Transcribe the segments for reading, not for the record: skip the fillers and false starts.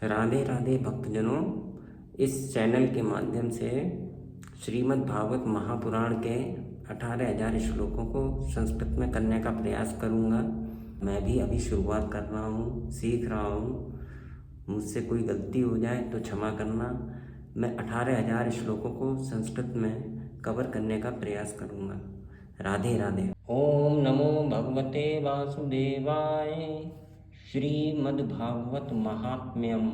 राधे राधे भक्तजनों। इस चैनल के माध्यम से श्रीमद् भागवत महापुराण के 18,000 श्लोकों को संस्कृत में करने का प्रयास करूँगा। मैं भी अभी शुरुआत कर रहा हूँ, सीख रहा हूँ। मुझसे कोई गलती हो जाए तो क्षमा करना। मैं 18,000 श्लोकों को संस्कृत में कवर करने का प्रयास करूँगा। राधे राधे। ओम नमो भगवते वासुदेवाय। श्रीमद्भागवत महात्म्यम।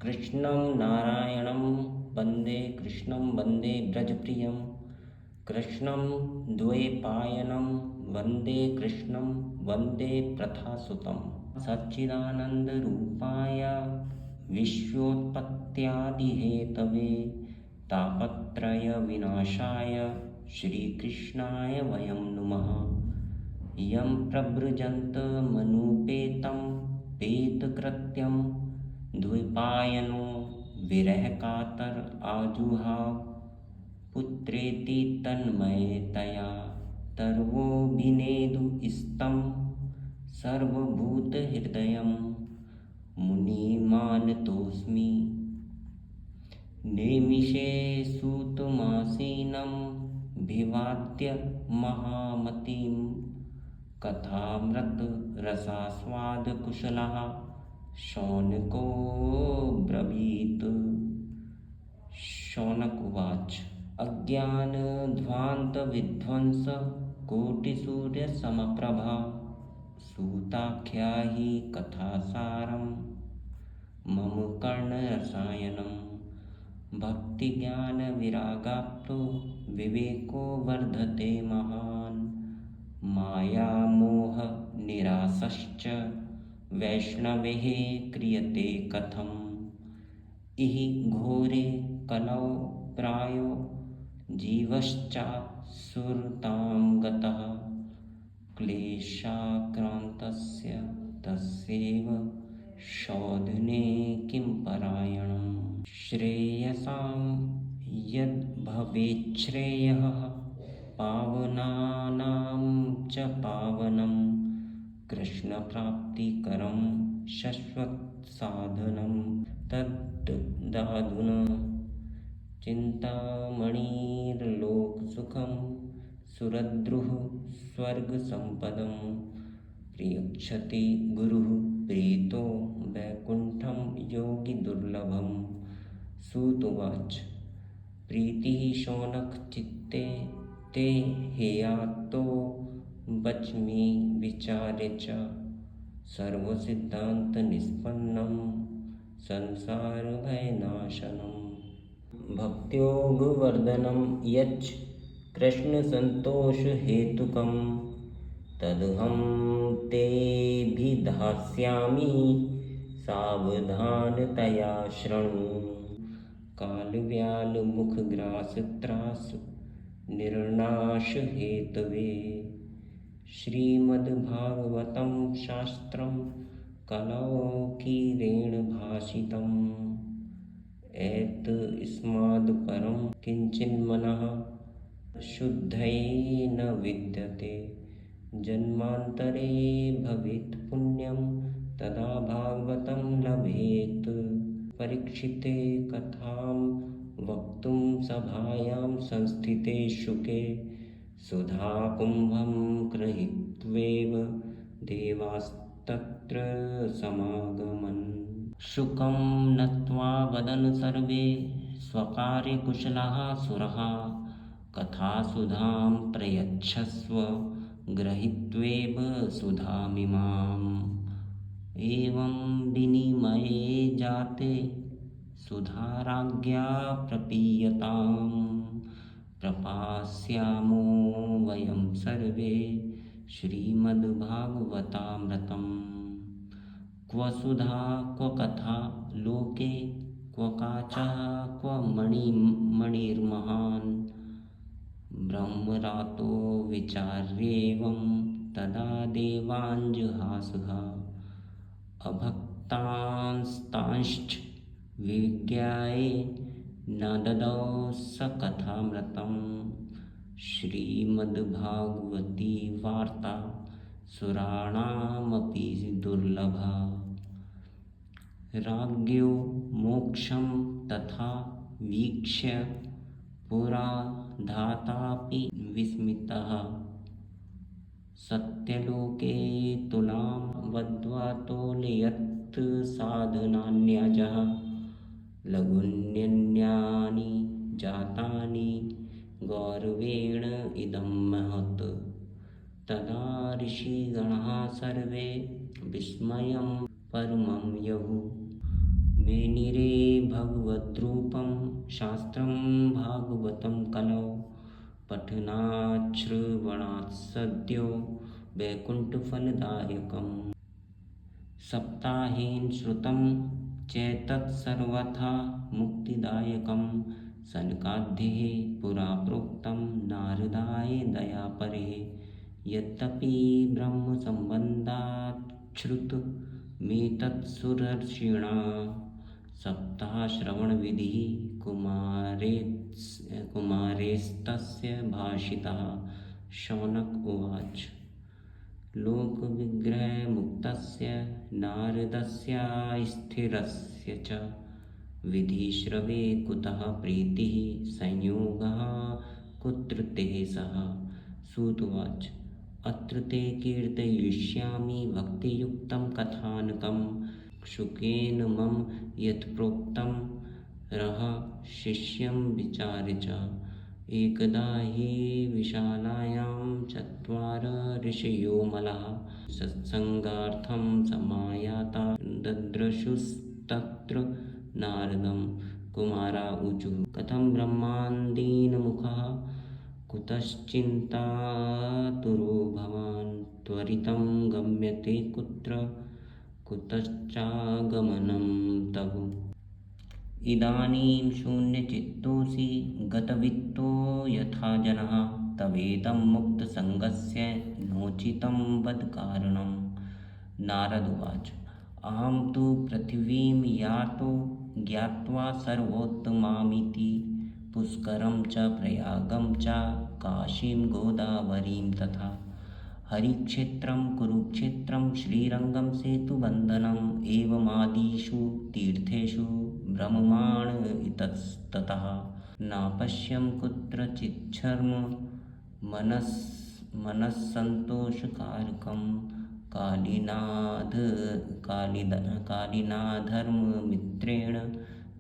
कृष्णं नारायणं वन्दे कृष्णं वन्दे व्रजप्रियं। कृष्णं द्वैपायनं वन्दे कृष्णं वन्दे प्रथासुतं। सच्चिदानन्दरूपाय विश्वोत्पत्त्यादिहेतवे तापत्रयविनाशाय श्रीकृष्णाय वयं नुमः। यं प्रव्रजन्तमनुपेतं पेतकृत्यं द्वैपायनो विरहकातर आजुहाव। पुत्रेति तन्मयतया तर्वोऽभिनेदुस्तं सर्वभूतहृदयं मुनिमानतोऽस्मि। नेमिषे सूतमासीनं भिवाद्य महामतिं। कथामृतरसास्वादकुशलः शौनको ब्रवीत्। शौनक उवाच। अज्ञानध्वान्तविध्वंस कोटिसूर्यसमप्रभा। सूताख्या हि कथासारं मम कर्णरसायनं। भक्तिज्ञानविरागाप्तो विवेको वर्धते महान्। मायामोहनिरासश्च वैष्णवैः क्रियते कथम्। इहि घोरे कलौ प्रायो जीवश्चासुरतां गतः। क्लेशाक्रान्तस्य तस्यैव शोधने किं परायणम्। श्रेयसां यद्भवेच्छ्रेयः पावनानां च पावनं। कृष्णप्राप्तिकरं शश्वत्साधनं तद्ददातुना। चिन्तामणिर्लोकसुखं सुरद्रुः स्वर्गसम्पदं। प्रियक्षति गुरुः प्रीतो वैकुण्ठं योगिदुर्लभम्। सूत उवाच। प्रीतिः शौनकचित्ते ते हेयातो वच्मि विचार्य च। सर्वसिद्धान्तनिष्पन्नं संसारभयनाशनम्। भक्त्योगवर्धनं यच्च कृष्णसन्तोषहेतुकं। तदहं तेऽभिधास्यामि सावधानतया शृणु। कालव्यालमुखग्रासत्रास निर्नाशहेतवे। श्रीमद्भागवतं शास्त्रं कलौकीरेण भाषितम्। एतस्मादपरं किञ्चिन्मनः शुद्धये न विद्यते। जन्मान्तरे भवेत् पुण्यं तदा भागवतं लभेत्। परीक्षिते कथां वक्तुं सभायां संस्थिते शुके। सुधाकुम्भं गृहीत्वैव देवास्तत्र समागमन्। शुकं नत्वा वदन् सर्वे स्वकार्यकुशलाः सुरः। कथासुधां प्रयच्छस्व गृहीत्वैव सुधामिमाम्। एवं विनिमये जाते सुधाराज्ञा प्रपीयताम्। प्रपास्यामो वयं सर्वे श्रीमद्भागवतामृतम्। क्व सुधा क्व कथा लोके क्व काचः क्व मणिर्महान्। ब्रह्मरातो विचार्येवं तदा देवाञ्जुहासः। अभक्तांस्तांश्च विज्ञाय न ददौ स कथामृतं। श्रीमद्भागवती वार्ता सुराणामपि दुर्लभा। राज्ञो मोक्षं तथा वीक्ष्य पुरा धातापि विस्मितः सत्यलोके तुलां वद्वा तोलयत् साधनान्यजः लघुन्यन्यानि जातानि गौरवेण इदं महत्। तदा ऋषिगणाः सर्वे विस्मयं परमं यहुः। मेनिरे भगवद्रूपं शास्त्रं भागवतं कलौ पठनात् श्रवणात् सद्यो वैकुण्ठफलदायकम्। सप्ताहेन श्रुतं चेतत् सर्वथा मुक्तिदायकं सनकादिः पुरा प्रोक्तं नारदाय दयापरे। यद्यपि ब्रह्मसम्बन्धात् श्रुतमेतत् सुरर्षिणा सप्ताहश्रवणविधिः कुमारेस्तस्य भाषितः। शौनक उवाच लोकविग्रहमुक्तस्य नारदस्य स्थिरस्य च विधिश्रवे कुतः प्रीतिः संयोगः कुत्र ते सः। सूत उवाच अत्र ते कीर्तयिष्यामि भक्तियुक्तं कथानकं शुकेन मम यत्प्रोक्तं रह शिष्यं विचार्य च। एकदा हि विशालायां चत्वार ऋषयो मलाः सत्संगार्थं समायाता ददृशुस्तत्र नारदं। कुमारा ऊचुः कथं ब्रह्मादीन्मुखः कुतश्चिन्तातुरो भवान् त्वरितं गम्यते कुत्र कुतश्चागमनं तव। इदानीं शून्यचित्तोऽसि गतवित्तो यथा जनः तवेदं मुक्तसङ्गस्य नोचितं वद कारणम्। नारद उवाच अहं तु पृथिवीं यातो ज्ञात्वा सर्वोत्तमामिति पुष्करं च प्रयागं च काशीं गोदावरीं तथा हरिक्षेत्रं कुरुक्षेत्रं श्रीरङ्गं सेतुबन्धनम् एवमादिषु तीर्थेषु भ्रममाण इतस्ततः नापश्यं कुत्रचिच्छर्म मनस्सन्तोषकारकं कालिनाधर्ममित्रेण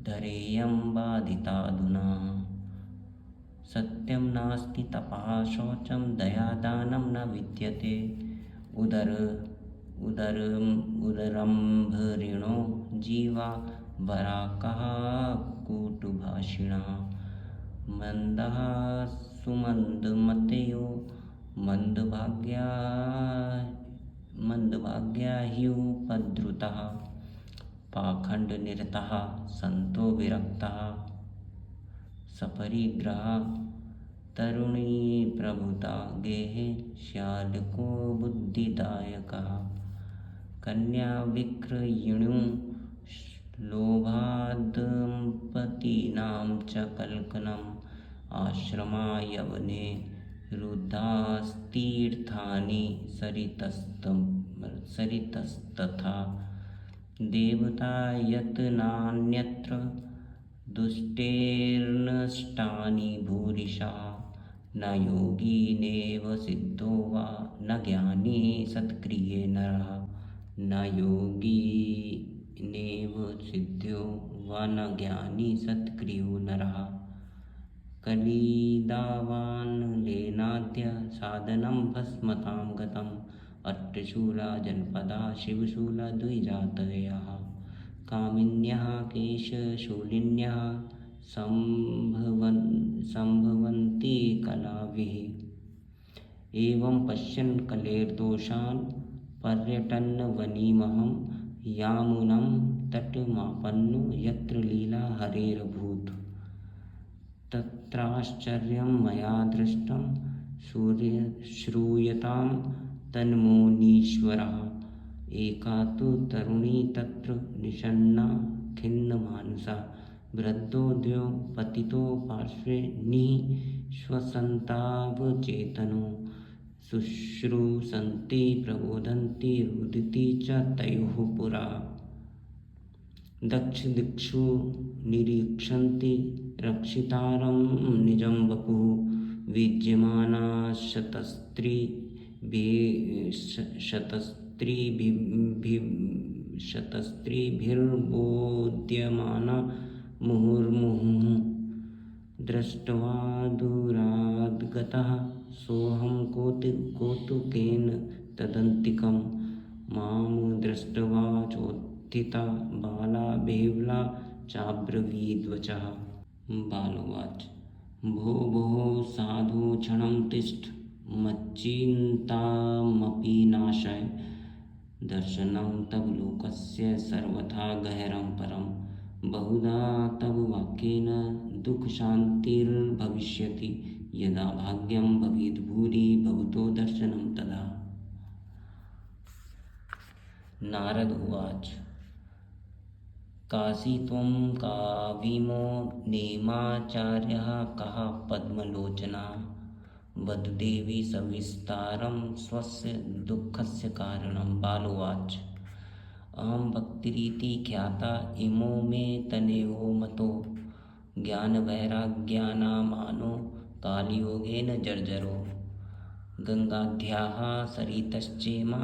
धरेयं बाधिताधुना। सत्यं नास्ति तपः शौचं दयादानं न विद्यते उदरम्भरिणो जीवा वराकः कूटभाषिणः मन्दः सुमन्दमतयो मन्दभाग्या ह्युपद्रुतः पाखण्डनिरतः सन्तो विरक्तः सपरिग्रहः तरुणी प्रभुता गेहे श्यालको बुद्धिदायकः कन्या विक्रयिणुं लोभादम्पतीनां च कल्कनम् आश्रमा यवने रुद्धास्तीर्थानि सरितस्तथा देवता यत्नान्यत्र दुष्टैर्नष्टानि भूरिशा न योगी नैव सिद्धो वा न ज्ञानी सत्क्रिये नरः। न योगी नैव सिद्धो वा न ज्ञानी सत्क्रियो नरः। कलिदावानलेनाद्य साधनं भस्मतां गतम् अट्टशूला जनपदा शिवशूला द्विजातयः कामिन्यः केशशूलिन्यः सम्भवन्ति कलाभिः। एवं पश्यन् कलेर्दोषान् पर्यटन्वनिमहं यामुनं तटमापन्नो यत्र लीला हरेरभूत्। तत्राश्चर्यं मया दृष्टं श्रूयतां तन्मुनीश्वरः। एका तु तरुणी तत्र निषण्णा खिन्नमानसा वृद्धो द्वौ पतितो पार्श्वे निःश्वसन्तावचेतनो शुश्रूषन्ति प्रबोधन्ति रुदिति च तयोः पुरा। दक्षदिक्षु निरीक्षन्ति रक्षितारं निजं वपुः विद्यमाना शतस्त्रीभिर्बोध्यमाना मुहुर्मुहुः दृष्ट्वा दूराद्गतः सोऽहं कौतुकेन तदन्तिकं मां दृष्ट्वा चोत्थिता बाला बेवला चाब्रवीद्वचः। बालोवाच भो भो साधु क्षणं तिष्ठ मच्चिन्तामपि नाशय दर्शनं तव लोकस्य सर्वथा गहरं परं बहुधा तव वाक्येन दुःखशान्तिर्भविष्यति यदा भाग्यं भवेद् भूरि भवतो दर्शनं तदा। नारद उवाच काशी त्वं काविमो नेमाचार्यः कः पद्मलोचना वद देवी सविस्तारं स्वस्य दुःखस्य कारणं। बालोवाच अहं भक्तिरीति ख्याता इमो मे तनयो मतो ज्ञानवैराग्यानामानो कालयोगेन जर्जरो गङ्गाद्याः सरितश्चेमा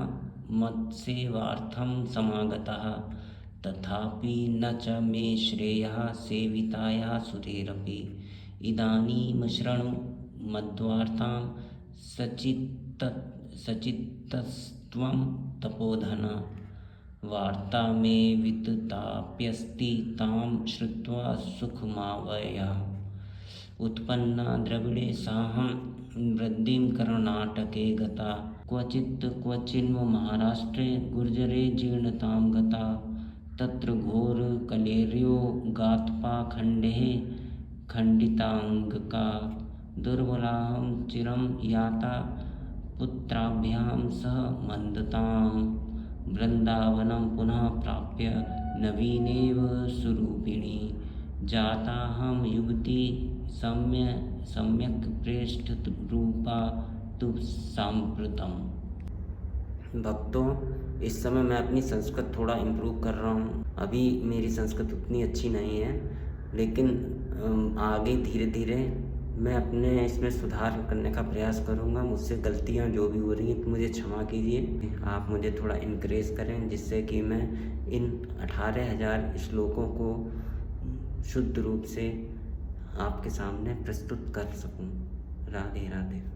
मत्सेवार्थं समागतः तथापि न च मे श्रेयः सेवितायाः सुरेरपि इदानीं शृणु मद्वार्तां सचित्तस्त्वं तपोधन वार्ता मे वितताप्यस्ति तां श्रुत्वा सुखमावयः। उत्पन्ना द्रविडे साहं वृद्धिं कर्णाटके गता क्वचिन्व महाराष्ट्रे गुर्जरे जीर्णतां गता तत्र घोरकलेर्यो गात्पाखण्डैः खण्डिताङ्गका दुर्बलाहं चिरं याता पुत्राभ्यां सह मन्दतां वृन्दावनं पुनः प्राप्य नवीनेव स्वरूपिणी जाताहं युवती सम्यक् प्रेष्ठरूपा तु साम्प्रतम्। भक्तों, इस समय मैं अपनी संस्कृत थोड़ा इम्प्रूव कर रहा हूँ। अभी मेरी संस्कृत उतनी अच्छी नहीं है, लेकिन आगे धीरे धीरे मैं अपने इसमें सुधार करने का प्रयास करूँगा। मुझसे गलतियाँ जो भी हो रही हैं तो मुझे क्षमा कीजिए। आप मुझे थोड़ा इनकरेज करें जिससे कि मैं इन 18,000 श्लोकों को शुद्ध रूप से आपके सामने प्रस्तुत कर सकूं। राधे राधे।